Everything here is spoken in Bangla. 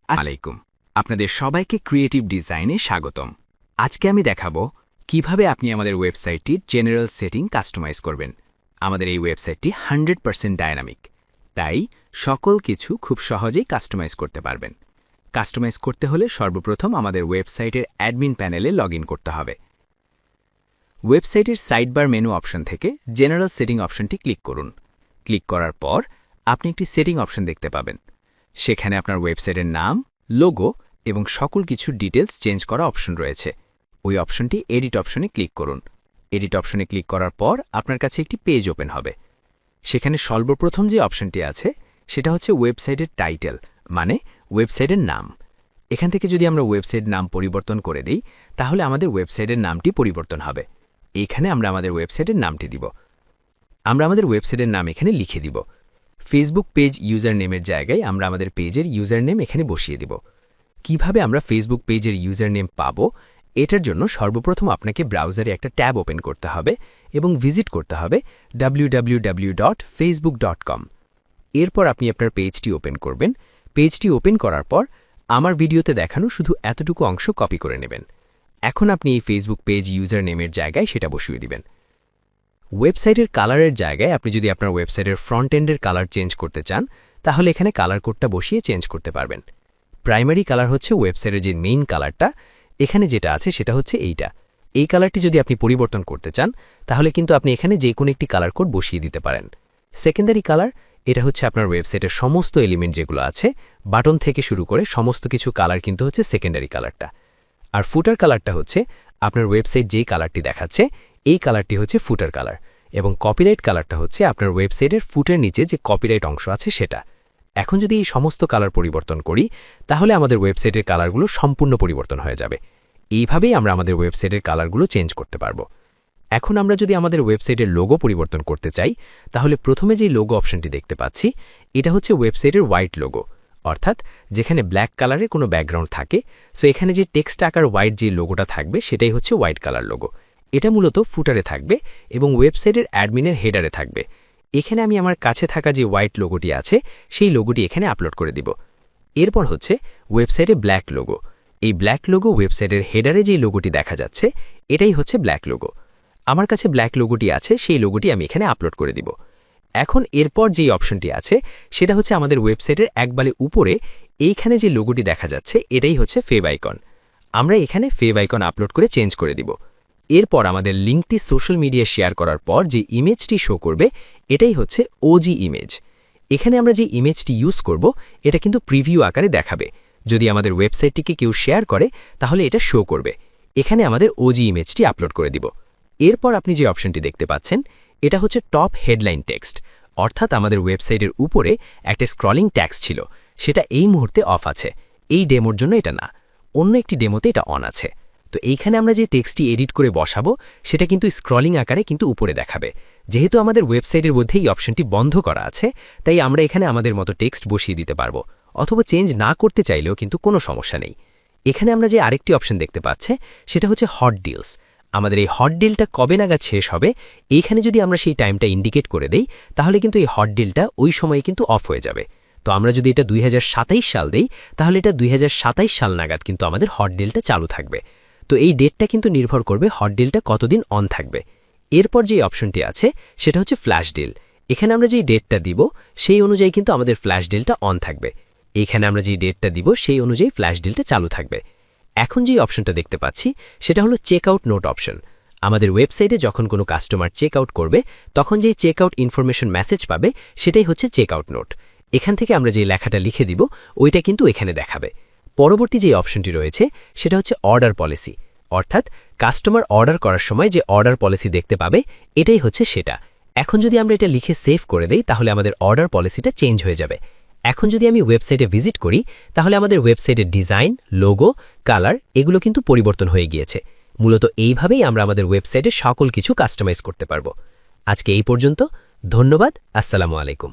আলাইকুম আপনাদের সবাইকে ক্রিয়েটিভ ডিজাইনে স্বাগতম। আজকে আমি দেখাবো কিভাবে আপনি আমাদের ওয়েবসাইটটির জেনারেল সেটিং কাস্টমাইজ করবেন। আমাদের এই ওয়েবসাইটটি 100% ডায়নামিক, তাই সকল কিছু খুব সহজেই কাস্টমাইজ করতে পারবেন। কাস্টমাইজ করতে হলে সর্বপ্রথম আমাদের ওয়েবসাইটের অ্যাডমিন প্যানেলে লগইন করতে হবে। ওয়েবসাইটের সাইডবার মেনু অপশন থেকে জেনারেল সেটিং অপশনটি ক্লিক করুন। ক্লিক করার পর আপনি একটি সেটিং অপশন দেখতে পাবেন। সেখানে আপনার ওয়েবসাইটের নাম, লোগো এবং সকল কিছু ডিটেলস চেঞ্জ করা অপশন রয়েছে। ওই অপশনটি এডিট অপশনে ক্লিক করুন। এডিট অপশনে ক্লিক করার পর আপনার কাছে একটি পেজ ওপেন হবে। সেখানে সর্বপ্রথম যে অপশনটি আছে সেটা হচ্ছে ওয়েবসাইটের টাইটেল, মানে ওয়েবসাইটের নাম। এখান থেকে যদি আমরা ওয়েবসাইট নাম পরিবর্তন করে দিই তাহলে আমাদের ওয়েবসাইটের নামটি পরিবর্তন হবে। এইখানে আমরা আমাদের ওয়েবসাইটের নামটি দিব। আমরা আমাদের ওয়েবসাইটের নাম এখানে লিখে দিব। ফেসবুক পেজ ইউজার নেমের জায়গায় আমরা আমাদের পেজের ইউজার নেম এখানে বসিয়ে দিব। কিভাবে আমরা ফেসবুক পেজের ইউজার নেম পাবো, এটার জন্য সর্বপ্রথম আপনাকে ব্রাউজারে একটা ট্যাব ওপেন করতে হবে এবং ভিজিট করতে হবে www.facebook.com। এরপর আপনি আপনার পেজটি ওপেন করবেন। পেজটি ওপেন করার পর আমার ভিডিওতে দেখানো শুধু এতটুকু অংশ কপি করে নেবেন। এখন আপনি এই ফেসবুক পেজ ইউজার নেমের জায়গায় সেটা বসিয়ে দিবেন। ওয়েবসাইটের কালারের জায়গায় আপনি যদি আপনার ওয়েবসাইটের ফ্রন্ট এন্ডের কালার চেঞ্জ করতে চান তাহলে এখানে কালার কোডটা বসিয়ে চেঞ্জ করতে পারবেন। প্রাইমারি কালার হচ্ছে ওয়েবসাইটের যে মেইন কালারটা, এখানে যেটা আছে সেটা হচ্ছে এইটা। এই কালারটি যদি আপনি পরিবর্তন করতে চান তাহলে কিন্তু আপনি এখানে যে কোনো একটি কালার কোড বসিয়ে দিতে পারেন। সেকেন্ডারি কালার, এটা হচ্ছে আপনার ওয়েবসাইটের সমস্ত এলিমেন্ট যেগুলো আছে, বাটন থেকে শুরু করে সমস্ত কিছু কালার কিন্তু হচ্ছে সেকেন্ডারি কালারটা। আর ফুটার কালারটা হচ্ছে আপনার ওয়েবসাইট যেই কালারটি দেখাচ্ছে এই কালারটি হচ্ছে ফুটার কালার, এবং কপিরাইট কালারটা হচ্ছে আপনার ওয়েবসাইটের ফুটের নিচে যে কপিরাইট অংশ আছে সেটা। এখন যদি এই সমস্ত কালার পরিবর্তন করি তাহলে আমাদের ওয়েবসাইটের কালারগুলো সম্পূর্ণ পরিবর্তন হয়ে যাবে। এইভাবেই আমরা আমাদের ওয়েবসাইটের কালারগুলো চেঞ্জ করতে পারবো। এখন আমরা যদি আমাদের ওয়েবসাইটের লোগো পরিবর্তন করতে চাই তাহলে প্রথমে যে লোগো অপশনটি দেখতে পাচ্ছি এটা হচ্ছে ওয়েবসাইটের হোয়াইট লোগো, অর্থাৎ যেখানে ব্ল্যাক কালারের কোনো ব্যাকগ্রাউন্ড থাকে। সো এখানে যে টেক্সট আকার হোয়াইট যে লোগোটা থাকবে সেটাই হচ্ছে হোয়াইট কালার লোগো। এটা মূলত ফুটারে থাকবে এবং ওয়েবসাইটের অ্যাডমিনের হেডারে থাকবে। এখানে আমি আমার কাছে থাকা যে হোয়াইট লোগোটি আছে সেই লোগোটি এখানে আপলোড করে দিব। এরপর হচ্ছে ওয়েবসাইটে ব্ল্যাক লোগো। এই ব্ল্যাক লোগো ওয়েবসাইটের হেডারে যে লোগোটি দেখা যাচ্ছে এটাই হচ্ছে ব্ল্যাক লোগো। আমার কাছে ব্ল্যাক লোগোটি আছে, সেই লোগোটি আমি এখানে আপলোড করে দিব। এখন এরপর যেই অপশনটি আছে সেটা হচ্ছে আমাদের ওয়েবসাইটের একবারে উপরে এইখানে যে লোগোটি দেখা যাচ্ছে এটাই হচ্ছে ফেভ আইকন। আমরা এখানে ফেভ আইকন আপলোড করে চেঞ্জ করে দিব। এরপর আমাদের লিঙ্কটি সোশ্যাল মিডিয়া শেয়ার করার পর যে ইমেজটি শো করবে এটাই হচ্ছে ওজি ইমেজ। এখানে আমরা যে ইমেজটি ইউজ করব এটা কিন্তু প্রিভিউ আকারে দেখাবে। যদি আমাদের ওয়েবসাইটটিকে কেউ শেয়ার করে তাহলে এটা শো করবে। এখানে আমাদের ওজি ইমেজটি আপলোড করে দিব। এরপর আপনি যে অপশনটি দেখতে পাচ্ছেন এটা হচ্ছে টপ হেডলাইন টেক্সট, অর্থাৎ আমাদের ওয়েবসাইটের উপরে একটা স্ক্রলিং ট্যাক্স ছিল, সেটা এই মুহূর্তে অফ আছে। এই ডেমোর জন্য এটা না, অন্য একটি ডেমোতে এটা অন আছে। তো এইখানে আমরা যে টেক্সটটি এডিট করে বসাবো সেটা কিন্তু স্ক্রলিং আকারে কিন্তু উপরে দেখাবে। যেহেতু আমাদের ওয়েবসাইটের মধ্যে এই অপশনটি বন্ধ করা আছে তাই আমরা এখানে আমাদের মতো টেক্সট বসিয়ে দিতে পারবো, অথবা চেঞ্জ না করতে চাইলেও কিন্তু কোনো সমস্যা নেই। এখানে আমরা যে আরেকটি অপশন দেখতে পাচ্ছি সেটা হচ্ছে হট ডিলস। আমাদের এই হট ডিলটা কবে নাগাদ শেষ হবে এইখানে যদি আমরা সেই টাইমটা ইন্ডিকেট করে দেই তাহলে কিন্তু এই হট ডিলটা ওই সময়ে কিন্তু অফ হয়ে যাবে। তো আমরা যদি এটা 2027 সাল দেই তাহলে এটা 2027 সাল নাগাদ কিন্তু আমাদের হট ডিলটা চালু থাকবে। তো এই ডেটটা কিন্তু নির্ভর করবে হট ডিলটা কতদিন অন থাকবে। এরপর যে অপশনটি আছে সেটা হচ্ছে ফ্ল্যাশ ডিল। এখানে আমরা যেই ডেটটা দিব সেই অনুযায়ী কিন্তু আমাদের ফ্ল্যাশ ডিলটা অন থাকবে। এখানে আমরা যেই ডেটটা দিব সেই অনুযায়ী ফ্ল্যাশ ডিলটা চালু থাকবে। এখন যে অপশনটা দেখতে পাচ্ছি সেটা হলো চেক আউট নোট অপশন। আমাদের ওয়েবসাইটে যখন কোনো কাস্টমার চেক আউট করবে তখন যেই চেক আউট ইনফরমেশন মেসেজ পাবে সেটাই হচ্ছে চেক আউট নোট। এখান থেকে আমরা যে লেখাটা লিখে দিব ওইটা কিন্তু এখানে দেখাবে। পরবর্তী যে অপশনটি রয়েছে সেটা হচ্ছে অর্ডার পলিসি, অর্থাৎ কাস্টমার অর্ডার করার সময় যে অর্ডার পলিসি দেখতে পাবে এটাই হচ্ছে সেটা। এখন যদি আমরা এটা লিখে সেভ করে দেই তাহলে আমাদের অর্ডার পলিসিটা চেঞ্জ হয়ে যাবে। এখন যদি আমি ওয়েবসাইটে ভিজিট করি তাহলে আমাদের ওয়েবসাইটের ডিজাইন, লোগো, কালার এগুলো কিন্তু পরিবর্তন হয়ে গিয়েছে। মূলত এইভাবেই আমরা আমাদের ওয়েবসাইটে সকল কিছু কাস্টমাইজ করতে পারবো। আজকে এই পর্যন্ত, ধন্যবাদ, আসসালামু আলাইকুম।